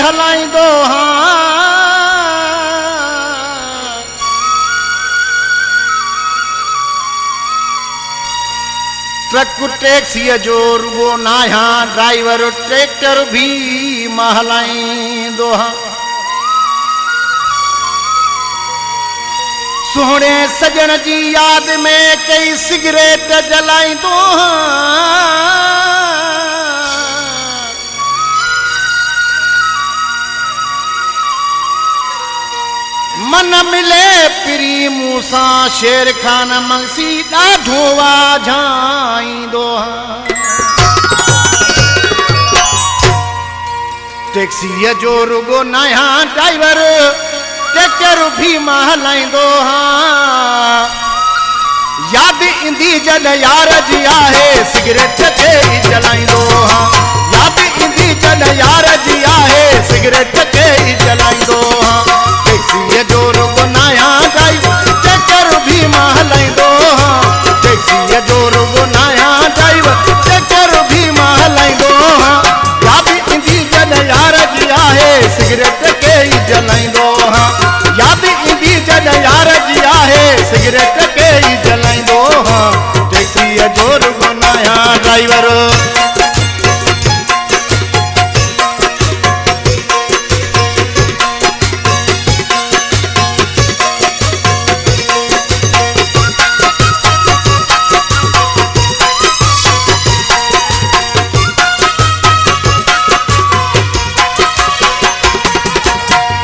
हलाईंदो हाँ। ट्रक टैक्सीअ जो रुगो नाया ड्राइवर ट्रैक्टर भी मां हलाईंदो हाँ। सोहणे सजण जी याद में कई सिगरेट जलाईंदो हाँ। मन मिले पिरी मूसा शेर खान मंसी ॾाढो वाझाईंदो हाँ। टैक्सीअ जो रुगो नया ड्राइवर ट्रैक्टर भी मां हलाईंदो हाँ। याद ईंदी जॾ यार जी आहे सिगरेट खे ई जलाईंदो हाँ। याद ईंदी जॾ यार जी आहे सिगरेट खे ई जलाईंदो हाँ। टैक्सीअ जो रुगो नया ड्राइवर ट्रैक्टर भी मां हलाईंदो हाँ। टैक्सीअ जो रुगो नया ड्राइवर ट्रैक्टर भी मां हलाईंदो हाँ। याद ईंदी जॾ यार जी आहे सिगरेट खे ई जलाईंदो हाँ। याद ईंदी जॾ यार जी आहे सिगरेट खे ई जलाईंदो हाँ। टैक्सीअ जो रुगो नया ड्राइवर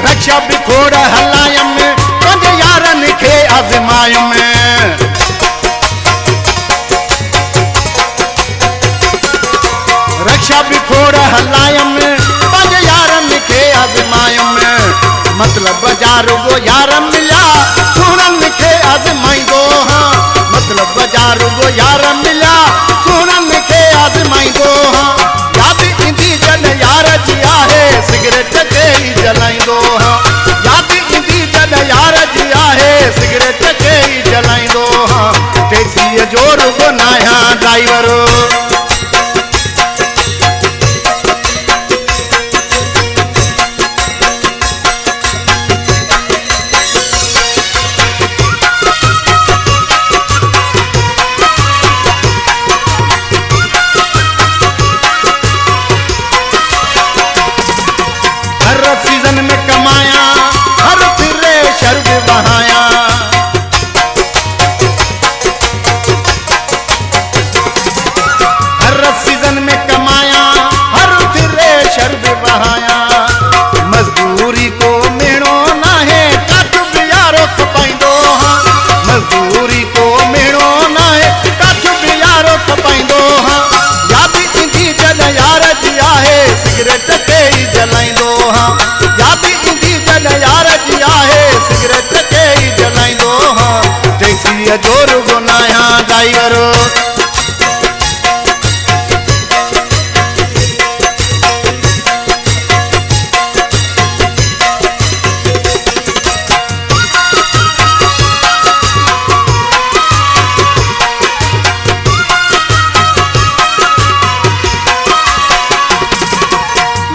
रक्षा बिखोड़ हलायम पंज यारनि खे आज़मायम। रक्षा बिखोड़ हलायम पंज यारनि खे आज़मायम। मतलब बाजार वो यार मिला सुणनि खे आज़माईंदो हाँ। मतलब बाजार वो यार मिला सुणनि खे आज़माईंदो हाँ। याद ईंदी जॾ यार जी आहे सिगरेट खे ई जलाईंदो हाँ। याद ईंदी जॾ यार जी आहे सिगरेट खे ई जलाईंदो हाँ। टैक्सीअ जो रुगो नया ड्राइवर सीजन में कमाया हर फिरे शर्ब बहाया। हर सीजन में कमाया हर फिरे शर्ब बहाया। मजदूरी को मेणो ना है काठ बियारो खपाईंदो हाँ। मजदूरी को मेणो ना है काठ बियारो खपाईंदो हाँ। याद ईंदी जॾ यार जी आहे सिगरेट खे ई जलाईंदो हाँ। याद ईंदी जॾ यार जी आहे सिगरेट खे ई जलाईंदो हाँ। टैक्सीअ जो रुगो नया ड्राइवर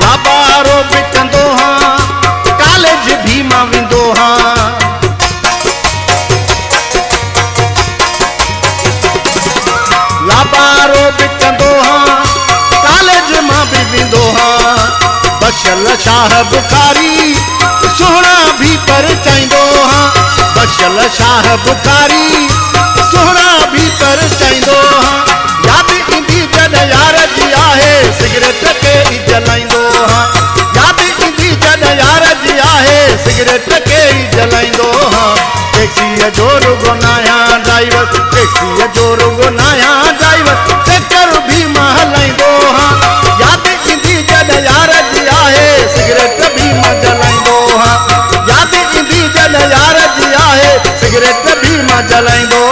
लाबारो बिकंदो हाँ। कॉलेज भी मां वेंदो हाँ। लाबारो बिकंदो हाँ। कॉलेज मां भी वेंदो हाँ। बख्शल शाह बुखारी सोहणा भी परचाईंदो हाँ। बख्शल शाह बुखारी सोहणा भी परचाईंदो हाँ। याद ईंदी जॾ यार जी आहे सिगरेट खे ई जलाईंदो हाँ। याद ईंदी जॾ यार जी आहे सिगरेट खे ई जलाईंदो हाँ। टैक्सीअ जो रुगो नया ड्राइवर टैक्सीअ जो रुगो नया ड्राइवर ट्रैक्टर भी मां हलाईंदो हाँ। याद ईंदी जॾ यार जी आहे सिगरेट भी मां जलाईंदो हाँ। याद ईंदी जॾ यार जी आहे सिगरेट भी मां जलाईंदो